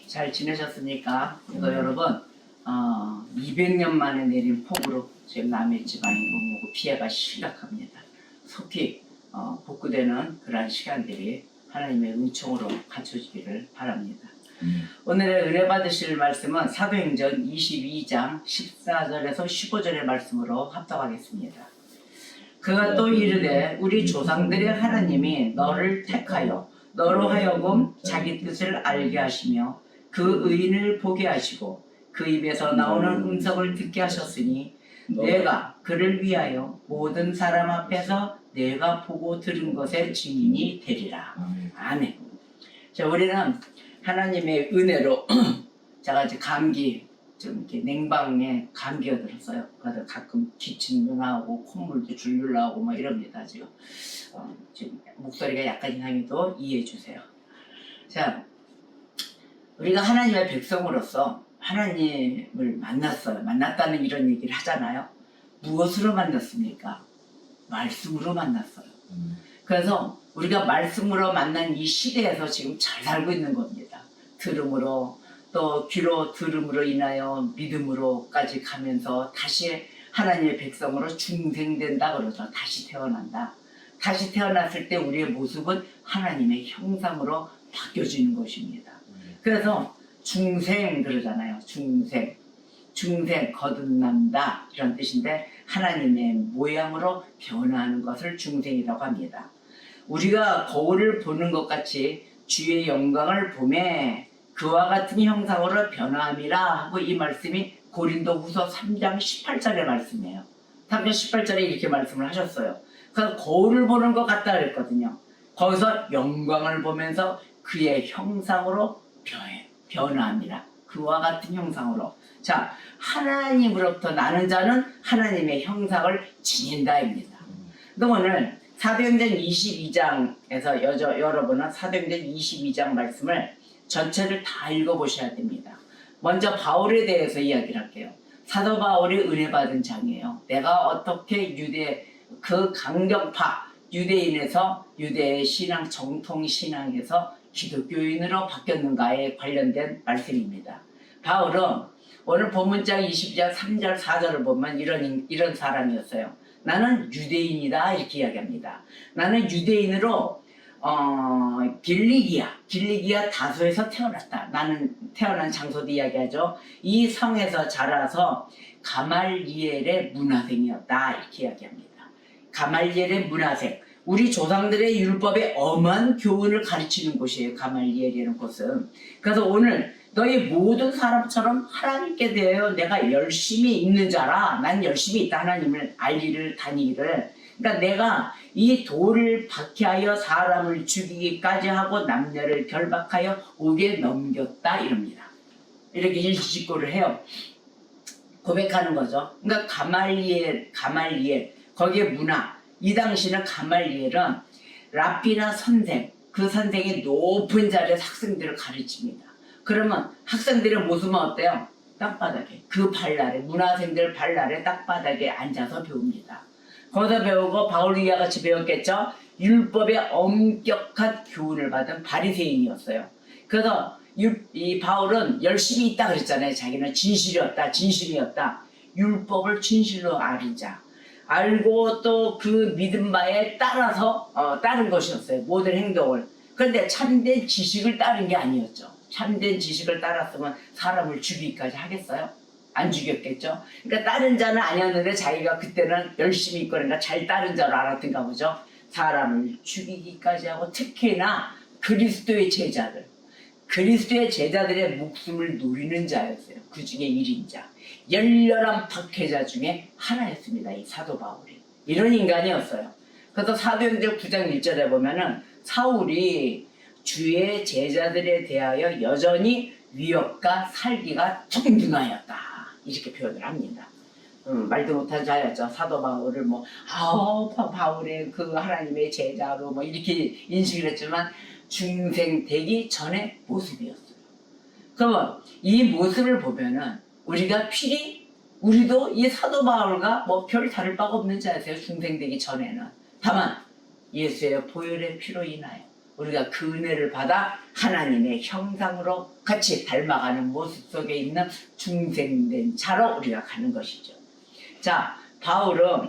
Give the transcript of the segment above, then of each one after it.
잘 지내셨습니까? 그래서 여러분 200년 만에 내린 폭우로 지금 남해 지방의 농무 피해가 심각합니다. 속히 복구되는 그러한 시간들이 하나님의 은총으로 갖춰지기를 바랍니다. 오늘의 은혜 받으실 말씀은 사도행전 22장 14절에서 15절의 말씀으로 합독하겠습니다. 그가 또 이르되 우리 조상들의 하나님이 너를 택하여 너로 하여금 자기 뜻을 알게 하시며 그 의인을 보게 하시고 그 입에서 나오는 음성을 듣게 하셨으니 내가 그를 위하여 모든 사람 앞에서 내가 보고 들은 것의 증인이 되리라. 아멘. 자, 우리는 하나님의 은혜로 제가 이제 감기 좀 이렇게 냉방에 감기가 들었어요. 그래서 가끔 기침도 나오고 콧물도 줄줄 나오고 뭐 이럽니다. 지금 목소리가 약간 이상해도 이해해 주세요. 자, 우리가 하나님의 백성으로서 하나님을 만났어요. 만났다는 이런 얘기를 하잖아요. 무엇으로 만났습니까? 말씀으로 만났어요. 그래서 우리가 말씀으로 만난 이 시대에서 지금 잘 살고 있는 겁니다. 들음으로 또 귀로 들음으로 인하여 믿음으로까지 가면서 다시 하나님의 백성으로 중생된다 그러죠. 다시 태어난다. 다시 태어났을 때 우리의 모습은 하나님의 형상으로 바뀌어지는 것입니다. 그래서 중생 그러잖아요. 중생 거듭난다 이런 뜻인데 하나님의 모양으로 변화하는 것을 중생이라고 합니다. 우리가 거울을 보는 것 같이 주의 영광을 보매 그와 같은 형상으로 변화함이라 하고 이 말씀이 고린도후서 3장 18절의 말씀이에요. 3장 18절에 이렇게 말씀을 하셨어요. 그래서 거울을 보는 것 같다 그랬거든요. 거기서 영광을 보면서 그의 형상으로 변화합니다. 그와 같은 형상으로. 자, 하나님으로부터 나는 자는 하나님의 형상을 지닌다입니다. 그럼 오늘 사도행전 22장에서 여러분은 사도행전 22장 말씀을 전체를 다 읽어보셔야 됩니다. 먼저 바울에 대해서 이야기를 할게요. 사도 바울이 은혜 받은 장이에요. 내가 어떻게 그 강경파 유대인에서 유대의 신앙 정통 신앙에서 기독교인으로 바뀌었는가에 관련된 말씀입니다. 바울은 오늘 본문장 22장 3절 4절을 보면 이런 사람이었어요. 나는 유대인이다 이렇게 이야기합니다. 나는 유대인으로 길리기아 다소에서 태어났다. 나는 태어난 장소도 이야기하죠. 이 성에서 자라서 가말리엘의 문화생이었다 이렇게 이야기합니다. 가말리엘의 문화생. 우리 조상들의 율법의 엄한 교훈을 가르치는 곳이에요. 가말리엘이라는 곳은. 그래서 오늘 너희 모든 사람처럼 하나님께 대하여 내가 열심히 있는 자라. 난 열심히 있다. 하나님을 알기를 다니기를. 그러니까 내가 이 돌을 박해하여 사람을 죽이기까지 하고 남녀를 결박하여 옥에 넘겼다 이럽니다. 이렇게 일시직고를 해요. 고백하는 거죠. 그러니까 가말리엘 거기에 문화. 이 당시는 가말리엘은 랍비나 선생, 그 선생이 높은 자리에서 학생들을 가르칩니다. 그러면 학생들의 모습은 어때요? 땅바닥에, 그 발날에, 문화생들 발날에 땅바닥에 앉아서 배웁니다. 거기서 배우고 바울이와 같이 배웠겠죠? 율법의 엄격한 교훈을 받은 바리새인이었어요. 그래서 이 바울은 열심히 있다 그랬잖아요. 자기는 진실이었다. 율법을 진실로 알자. 알고 또 그 믿은 바에 따라서 따른 것이었어요. 모든 행동을. 그런데 참된 지식을 따른 게 아니었죠. 참된 지식을 따랐으면 사람을 죽이기까지 하겠어요? 안 죽였겠죠. 그러니까 따른 자는 아니었는데 자기가 그때는 열심히 있거나 잘 따른 자로 알았던가 보죠. 사람을 죽이기까지 하고 특히나 그리스도의 제자들의 목숨을 노리는 자였어요. 그 중에 1인자. 열렬한 박해자 중에 하나였습니다. 이 사도 바울이. 이런 인간이었어요. 그래서 사도행전 9장 1절에 보면은 사울이 주의 제자들에 대하여 여전히 위협과 살기가 청중하였다. 이렇게 표현을 합니다. 말도 못한 자였죠. 사도 바울을 바울의 그 하나님의 제자로 이렇게 인식을 했지만 중생되기 전의 모습이었어요. 그러면 이 모습을 보면은 우리도 이 사도 바울과 별 다를 바가 없는 자였어요. 중생되기 전에는. 다만 예수의 보혈의 피로 인하여 우리가 그 은혜를 받아 하나님의 형상으로 같이 닮아가는 모습 속에 있는 중생된 자로 우리가 가는 것이죠. 자, 바울은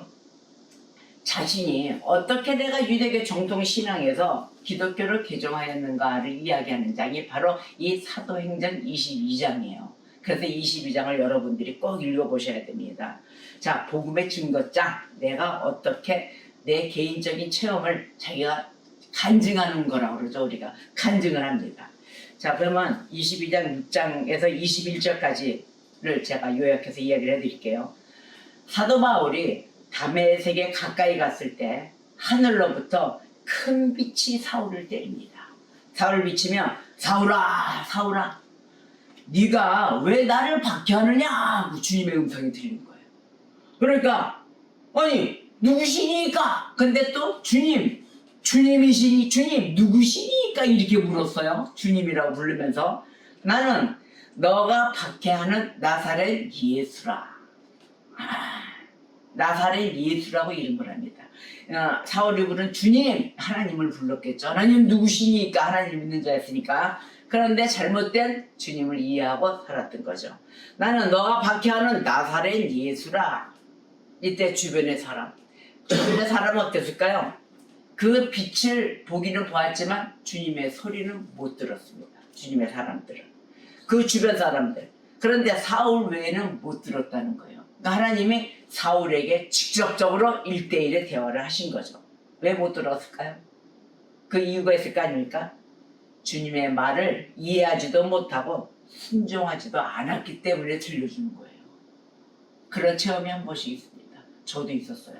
자신이 어떻게 내가 유대교 정통 신앙에서 기독교를 개종하였는가를 이야기하는 장이 바로 이 사도행전 22장이에요. 그래서 22장을 여러분들이 꼭 읽어보셔야 됩니다. 자, 복음의 증거장, 내가 어떻게 내 개인적인 체험을 자기가 간증하는 거라고 그러죠. 우리가 간증을 합니다. 자, 그러면 22장 6장에서 21절까지를 제가 요약해서 이야기를 해드릴게요. 사도 바울이 다메섹에 가까이 갔을 때 하늘로부터 큰 빛이 사울을 때립니다. 사울을 비치며 사울아 사울아 네가 왜 나를 박해하느냐 주님의 음성이 들리는 거예요. 그러니까 아니 누구시니까? 근데 또 주님이시니 주님 누구시니까 이렇게 물었어요. 주님이라고 부르면서 나는 너가 박해하는 나사렛 예수라. 나사렛 예수라고 이름을 합니다. 사울이 부른 주님, 하나님을 불렀겠죠. 하나님 누구시니까? 하나님 있는 자였으니까. 그런데 잘못된 주님을 이해하고 살았던 거죠. 나는 너가 박해하는 나사렛 예수라. 이때 주변의 사람은 어땠을까요? 그 빛을 보기는 보았지만 주님의 소리는 못 들었습니다. 주님의 사람들은. 그 주변 사람들. 그런데 사울 외에는 못 들었다는 거예요. 그러니까 하나님이 사울에게 직접적으로 1대1의 대화를 하신 거죠. 왜 못 들었을까요? 그 이유가 있을 거 아닙니까? 주님의 말을 이해하지도 못하고 순종하지도 않았기 때문에 들려주는 거예요. 그런 체험이 한 번씩 있습니다. 저도 있었어요.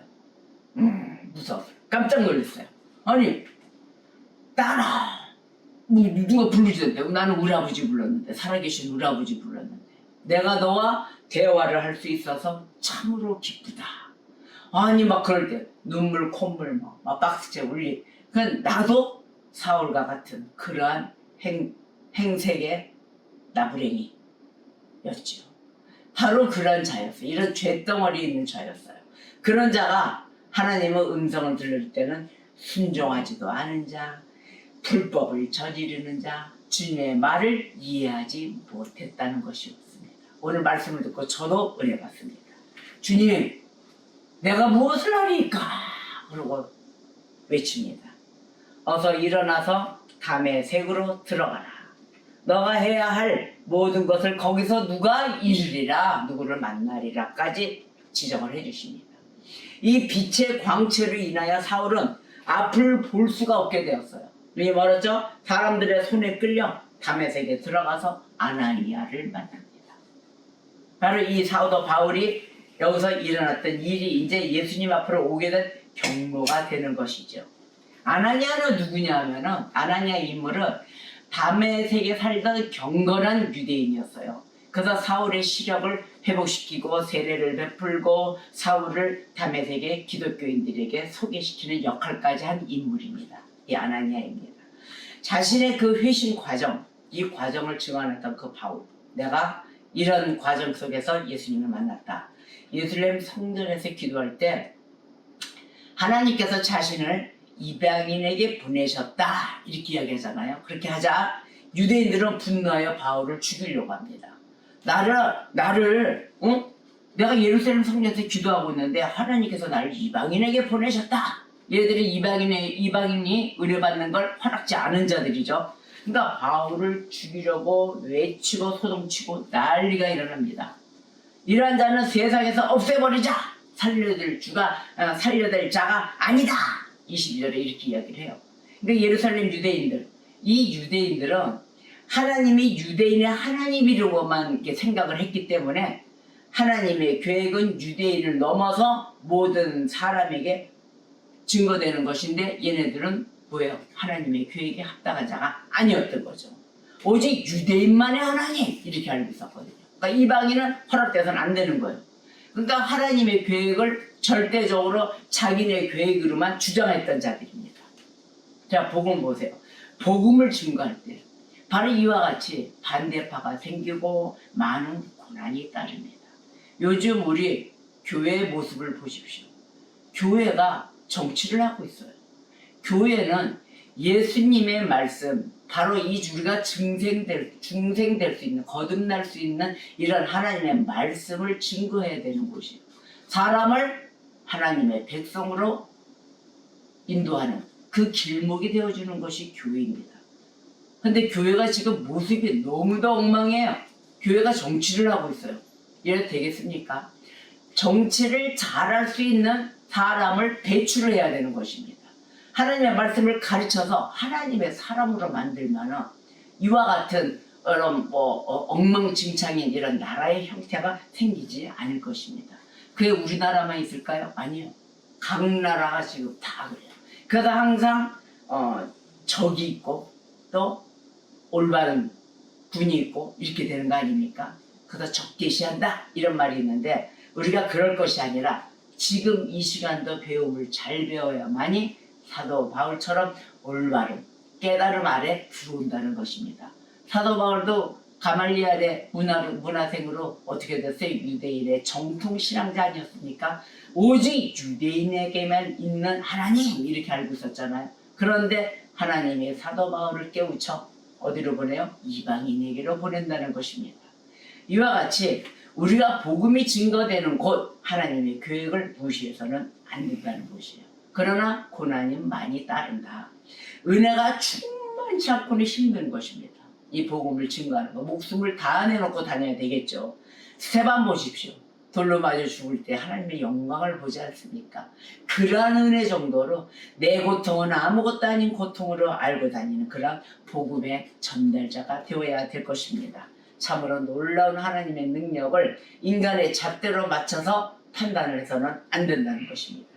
무서웠어요. 깜짝 놀랐어요. 아니 딸아 누가 부르시던데 나는 우리 아버지 불렀는데 살아계신 우리 아버지 불렀는데 내가 너와 대화를 할 수 있어서 참으로 기쁘다. 아니 막 그럴 때 눈물 콧물 막 박수째 울리. 그건 나도 사울과 같은 그러한 행색의 나부랭이였죠. 바로 그런 자였어요. 이런 죄덩어리 있는 자였어요. 그런 자가 하나님의 음성을 들을 때는 순종하지도 않은 자, 불법을 저지르는 자, 주님의 말을 이해하지 못했다는 것이었습니다. 오늘 말씀을 듣고 저도 은혜 받습니다. 주님, 내가 무엇을 하리까? 그러고 외칩니다. 어서 일어나서 다메섹으로 들어가라. 너가 해야 할 모든 것을 거기서 누가 이루리라, 누구를 만나리라까지 지정을 해주십니다. 이 빛의 광채로 인하여 사울은 앞을 볼 수가 없게 되었어요. 왜 말했죠? 사람들의 손에 끌려 다메섹에 들어가서 아나니아를 만납니다. 바로 이 사도 바울이 여기서 일어났던 일이 이제 예수님 앞으로 오게 된 경로가 되는 것이죠. 아나니아는 누구냐 하면은 아나니아 인물은 다메섹에 살던 경건한 유대인이었어요. 그래서 사울의 시력을 회복시키고 세례를 베풀고 사울을 다메섹의 기독교인들에게 소개시키는 역할까지 한 인물입니다. 이 아나니아입니다. 자신의 그 회심 과정, 이 과정을 증언했던 그 바울, 내가 이런 과정 속에서 예수님을 만났다. 예루살렘 성전에서 기도할 때 하나님께서 자신을 이방인에게 보내셨다 이렇게 이야기하잖아요. 그렇게 하자 유대인들은 분노하여 바울을 죽이려고 합니다. 나를 내가 예루살렘 성전에서 기도하고 있는데 하나님께서 나를 이방인에게 보내셨다. 얘들이 이방인이 의뢰받는 걸 허락지 않은 자들이죠. 그러니까 바울을 죽이려고 외치고 소동치고 난리가 일어납니다. 이러한 자는 세상에서 없애버리자. 살려될 자가 아니다. 22절에 이렇게 이야기를 해요. 그러니까 예루살렘 유대인들, 이 유대인들은 하나님이 유대인의 하나님이라고만 생각을 했기 때문에 하나님의 계획은 유대인을 넘어서 모든 사람에게 증거되는 것인데 얘네들은 뭐예요? 하나님의 계획에 합당한 자가 아니었던 거죠. 오직 유대인만의 하나님 이렇게 알고 있었거든요. 그러니까 이방인은 허락돼서는 안 되는 거예요. 그러니까 하나님의 계획을 절대적으로 자기네 계획으로만 주장했던 자들입니다. 자, 복음 보세요. 복음을 증거할 때 바로 이와 같이 반대파가 생기고 많은 고난이 따릅니다. 요즘 우리 교회의 모습을 보십시오. 교회가 정치를 하고 있어요. 교회는 예수님의 말씀, 바로 이 우리가 중생될 수 있는, 거듭날 수 있는 이런 하나님의 말씀을 증거해야 되는 곳이에요. 사람을 하나님의 백성으로 인도하는 그 길목이 되어주는 것이 교회입니다. 근데 교회가 지금 모습이 너무도 엉망해요. 교회가 정치를 하고 있어요. 이래도 되겠습니까? 정치를 잘할 수 있는 사람을 배출을 해야 되는 것입니다. 하나님의 말씀을 가르쳐서 하나님의 사람으로 만들면 이와 같은 엉망진창인 이런 나라의 형태가 생기지 않을 것입니다. 그게 우리나라만 있을까요? 아니요. 각 나라가 지금 다 그래요. 그래서 항상 적이 있고 또 올바른 군이 있고 이렇게 되는 거 아닙니까? 그래서 적개시한다 이런 말이 있는데 우리가 그럴 것이 아니라 지금 이 시간도 배움을 잘 배워야만이 사도 바울처럼 올바른 깨달음 아래 들어온다는 것입니다. 사도 바울도 가말리엘의 문화생으로 어떻게 됐어요? 유대인의 정통신앙자 아니었습니까? 오직 유대인에게만 있는 하나님 이렇게 알고 있었잖아요. 그런데 하나님이 사도 바울을 깨우쳐 어디로 보내요? 이방인에게로 보낸다는 것입니다. 이와 같이 우리가 복음이 증거되는 곳 하나님의 계획을 무시해서는 안 된다는 것이에요. 그러나 고난이 많이 따른다. 은혜가 충만치 않고는 힘든 것입니다. 이 복음을 증거하는 거 목숨을 다 내놓고 다녀야 되겠죠. 스테반 보십시오. 돌로 맞아 죽을 때 하나님의 영광을 보지 않습니까? 그러한 은혜 정도로 내 고통은 아무것도 아닌 고통으로 알고 다니는 그런 복음의 전달자가 되어야 될 것입니다. 참으로 놀라운 하나님의 능력을 인간의 잣대로 맞춰서 판단을 해서는 안 된다는 것입니다.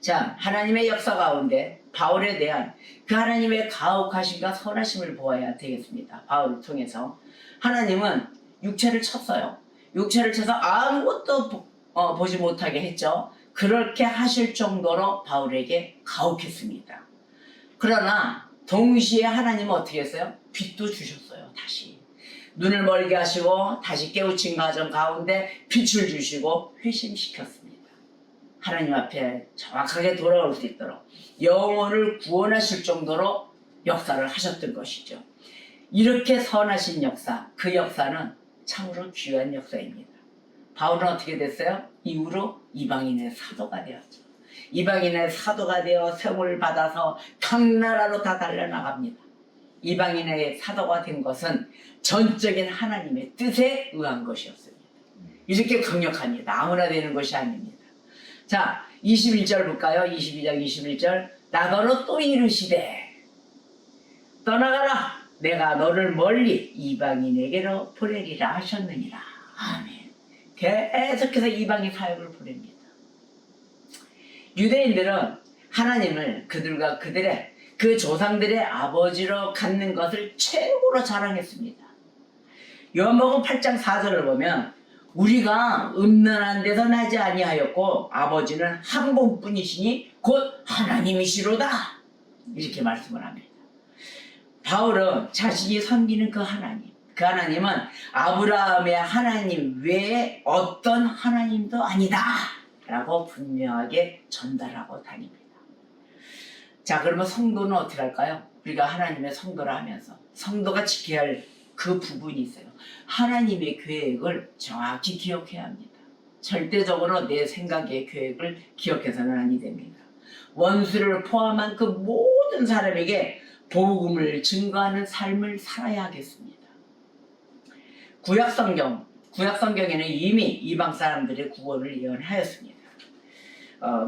자, 하나님의 역사 가운데 바울에 대한 그 하나님의 가혹하심과 선하심을 보아야 되겠습니다. 바울을 통해서 하나님은 육체를 쳤어요. 육체를 쳐서 아무것도 보지 못하게 했죠. 그렇게 하실 정도로 바울에게 가혹했습니다. 그러나 동시에 하나님은 어떻게 했어요? 빛도 주셨어요. 다시 눈을 멀게 하시고 다시 깨우친 과정 가운데 빛을 주시고 회심시켰습니다. 하나님 앞에 정확하게 돌아올 수 있도록 영혼을 구원하실 정도로 역사를 하셨던 것이죠. 이렇게 선하신 역사, 그 역사는 참으로 귀한 역사입니다. 바울은 어떻게 됐어요? 이후로 이방인의 사도가 되었죠. 이방인의 사도가 되어 세움을 받아서 각 나라로 다 달려나갑니다. 이방인의 사도가 된 것은 전적인 하나님의 뜻에 의한 것이었습니다. 이렇게 강력합니다. 아무나 되는 것이 아닙니다. 자, 21절 볼까요? 22장 21절. 나더러 또 이르시되 떠나가라. 내가 너를 멀리 이방인에게로 보내리라 하셨느니라. 아멘. 계속해서 이방인 사역을 보냅니다. 유대인들은 하나님을 그들과 그들의 그 조상들의 아버지로 갖는 것을 최고로 자랑했습니다. 요한복음 8장 4절을 보면 우리가 음란한 데서 나지 아니하였고 아버지는 한 분뿐이시니 곧 하나님이시로다. 이렇게 말씀을 합니다. 바울은 자신이 섬기는 그 하나님은 아브라함의 하나님 외에 어떤 하나님도 아니다 라고 분명하게 전달하고 다닙니다. 자, 그러면 성도는 어떻게 할까요? 우리가 하나님의 성도라 하면서 성도가 지켜야 할 그 부분이 있어요. 하나님의 계획을 정확히 기억해야 합니다. 절대적으로 내 생각의 계획을 기억해서는 아니 됩니다. 원수를 포함한 그 모든 사람에게 복음을 증거하는 삶을 살아야 하겠습니다. 구약성경에는 이미 이방 사람들의 구원을 예언하였습니다.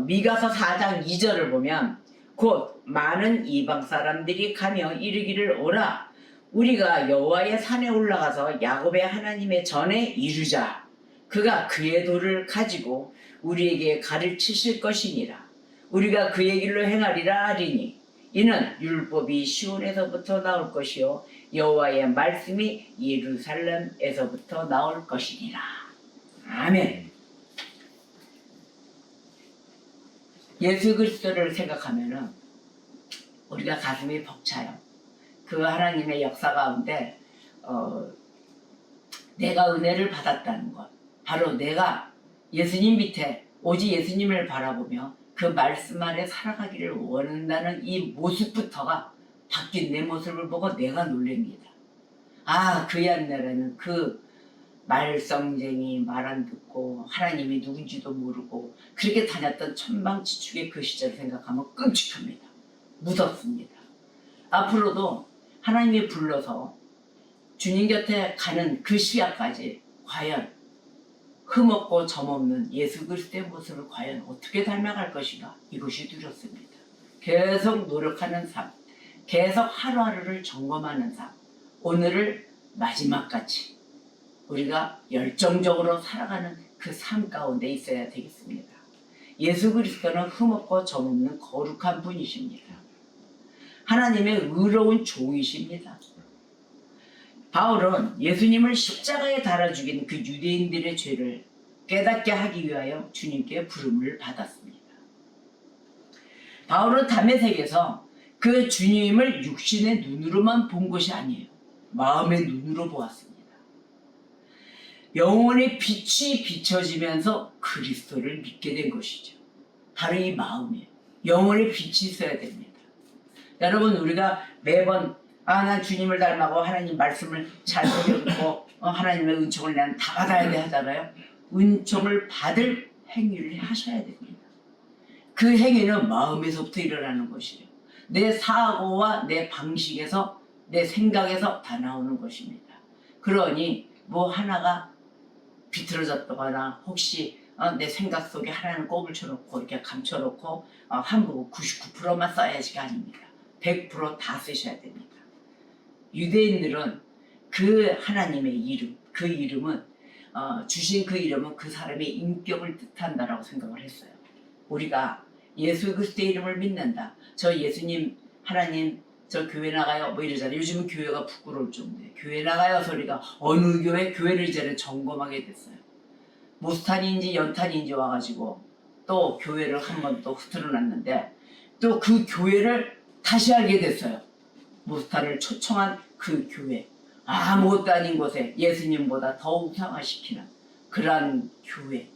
미가서 4장 2절을 보면 곧 많은 이방 사람들이 가며 이르기를 오라 우리가 여호와의 산에 올라가서 야곱의 하나님의 전에 이르자 그가 그의 도를 가지고 우리에게 가르치실 것이니라 우리가 그의 길로 행하리라 하리니 이는 율법이 시온에서부터 나올 것이요 여호와의 말씀이 예루살렘에서부터 나올 것이니라. 아멘. 예수 그리스도를 생각하면은 우리가 가슴이 벅차요. 그 하나님의 역사 가운데 내가 은혜를 받았다는 것, 바로 내가 예수님 밑에 오직 예수님을 바라보며 그 말씀 아래 살아가기를 원한다는 이 모습부터가 바뀐 내 모습을 보고 내가 놀랍니다. 아, 그 옛날에는 그 말썽쟁이, 말 안 듣고 하나님이 누군지도 모르고 그렇게 다녔던 천방지축의 그 시절을 생각하면 끔찍합니다. 무섭습니다. 앞으로도 하나님이 불러서 주님 곁에 가는 그 시야까지 과연 흠없고 점없는 예수 그리스도의 모습을 과연 어떻게 닮아갈 것인가, 이것이 두렵습니다. 계속 노력하는 삶, 계속 하루하루를 점검하는 삶, 오늘을 마지막같이 우리가 열정적으로 살아가는 그 삶 가운데 있어야 되겠습니다. 예수 그리스도는 흠없고 점없는 거룩한 분이십니다. 하나님의 의로운 종이십니다. 바울은 예수님을 십자가에 달아 죽인 그 유대인들의 죄를 깨닫게 하기 위하여 주님께 부름을 받았습니다. 바울은 다메섹에서 그 주님을 육신의 눈으로만 본 것이 아니에요. 마음의 눈으로 보았습니다. 영혼의 빛이 비춰지면서 그리스도를 믿게 된 것이죠. 바로 이 마음이에요. 영혼의 빛이 있어야 됩니다. 여러분, 우리가 매번 난 주님을 닮아고 하나님 말씀을 잘 읽고 하나님의 은총을 난 다 받아야 돼 하잖아요. 은총을 받을 행위를 하셔야 됩니다. 그 행위는 마음에서부터 일어나는 것이에요. 내 사고와 내 방식에서, 내 생각에서 다 나오는 것입니다. 그러니 뭐 하나가 비틀어졌거나 혹시 내 생각 속에 하나는 꼽을 쳐놓고 이렇게 감춰놓고 함부로 99%만 써야지가 아닙니다. 100% 다 쓰셔야 됩니다. 유대인들은 그 하나님의 이름, 그 이름은 주신 그 이름은 그 사람의 인격을 뜻한다라고 생각을 했어요. 우리가 예수 그리스도의 이름을 믿는다. 저 예수님, 하나님, 저 교회 나가요 뭐 이러잖아요. 요즘은 교회가 부끄러울 정도예요. 교회 나가요 소리가 어느 교회? 교회를 이제는 점검하게 됐어요. 모스탄인지 연탄인지 와가지고 또 교회를 한번 또 흐트러 놨는데 또 그 교회를 다시 알게 됐어요. 모스탄을 초청한 그 교회, 아무것도 아닌 곳에 예수님보다 더 우상화시키는 그러한 교회.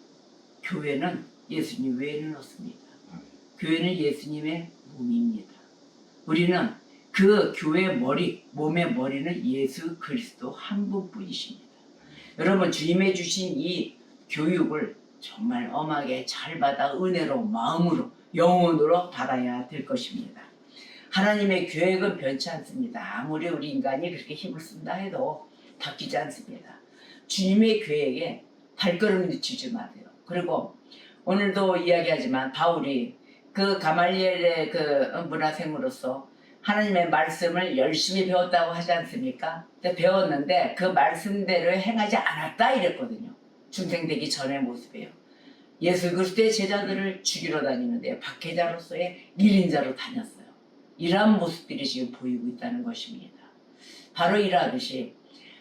교회는 예수님 외에는 없습니다. 교회는 예수님의 몸입니다. 우리는 그 교회의 머리, 몸의 머리는 예수 그리스도 한 분뿐이십니다. 여러분, 주님의 주신 이 교육을 정말 엄하게 잘 받아 은혜로, 마음으로, 영혼으로 받아야 될 것입니다. 하나님의 계획은 변치 않습니다. 아무리 우리 인간이 그렇게 힘을 쓴다 해도 바뀌지 않습니다. 주님의 계획에 발걸음을 늦추지 마세요. 그리고 오늘도 이야기하지만 바울이 그 가말리엘의 그 문화생으로서 하나님의 말씀을 열심히 배웠다고 하지 않습니까? 배웠는데 그 말씀대로 행하지 않았다 이랬거든요. 중생되기 전의 모습이에요. 예수 그리스도의 제자들을 죽이러 다니는데 박해자로서의 일인자로 다녔어요. 이러한 모습들이 지금 보이고 있다는 것입니다. 바로 이러하듯이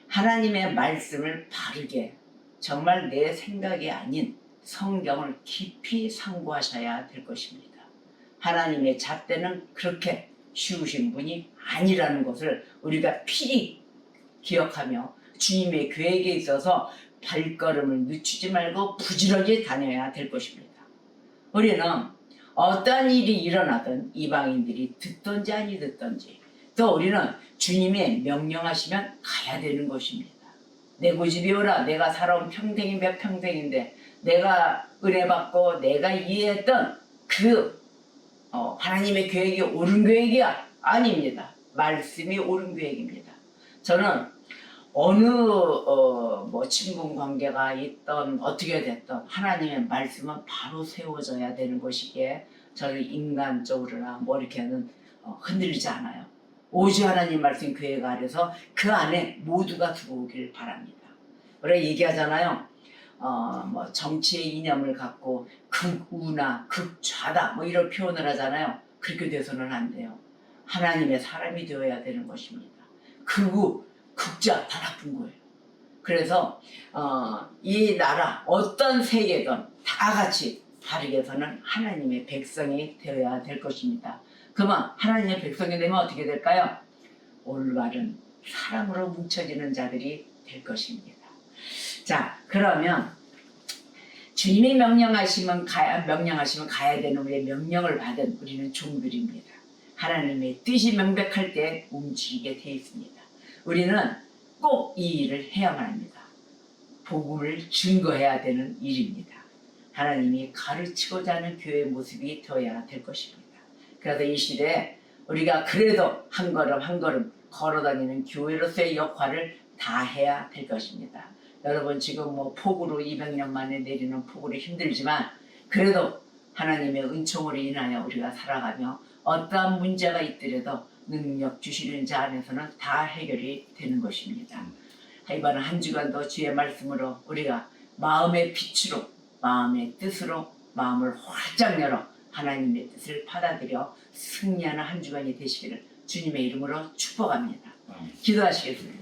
하나님의 말씀을 바르게, 정말 내 생각이 아닌 성경을 깊이 상고하셔야 될 것입니다. 하나님의 잣대는 그렇게 쉬우신 분이 아니라는 것을 우리가 필히 기억하며 주님의 계획에 있어서 발걸음을 늦추지 말고 부지런히 다녀야 될 것입니다. 우리는 어떠한 일이 일어나든 이방인들이 듣든지 아니 듣든지 또 우리는 주님의 명령하시면 가야 되는 것입니다. 내 고집이 오라. 내가 살아온 평생이 몇 평생인데 내가 은혜 받고 내가 이해했던 그 하나님의 계획이 옳은 계획이야? 아닙니다. 말씀이 옳은 계획입니다. 저는 어느 친분 관계가 있던 어떻게 됐던 하나님의 말씀은 바로 세워져야 되는 것이기에 저는 인간적으로나 뭐 이렇게는 흔들리지 않아요. 오직 하나님 말씀 계획 아래서 그 안에 모두가 들어오길 바랍니다. 우리가 얘기하잖아요. 정치의 이념을 갖고 극우나 극좌다 뭐 이런 표현을 하잖아요. 그렇게 돼서는 안 돼요. 하나님의 사람이 되어야 되는 것입니다. 극우, 극좌 다 나쁜 거예요. 그래서 이 나라 어떤 세계든 다 같이 바르게 서는 하나님의 백성이 되어야 될 것입니다. 그러면 하나님의 백성이 되면 어떻게 될까요? 올바른 사랑으로 뭉쳐지는 자들이 될 것입니다. 자, 그러면 주님이 명령하시면 가야 되는 우리의 명령을 받은 우리는 종들입니다. 하나님의 뜻이 명백할 때 움직이게 돼 있습니다. 우리는 꼭 이 일을 해야만 합니다. 복음을 증거해야 되는 일입니다. 하나님이 가르치고자 하는 교회의 모습이 되어야 될 것입니다. 그래서 이 시대에 우리가 그래도 한 걸음 한 걸음 걸어다니는 교회로서의 역할을 다 해야 될 것입니다. 여러분 지금 뭐 폭우로 200년 만에 내리는 폭우로 힘들지만 그래도 하나님의 은총으로 인하여 우리가 살아가며 어떠한 문제가 있더라도 능력 주시는 자 안에서는 다 해결이 되는 것입니다. 이번 한 주간도 주의 말씀으로 우리가 마음의 빛으로 마음의 뜻으로 마음을 활짝 열어 하나님의 뜻을 받아들여 승리하는 한 주간이 되시기를 주님의 이름으로 축복합니다. 기도하시겠습니다.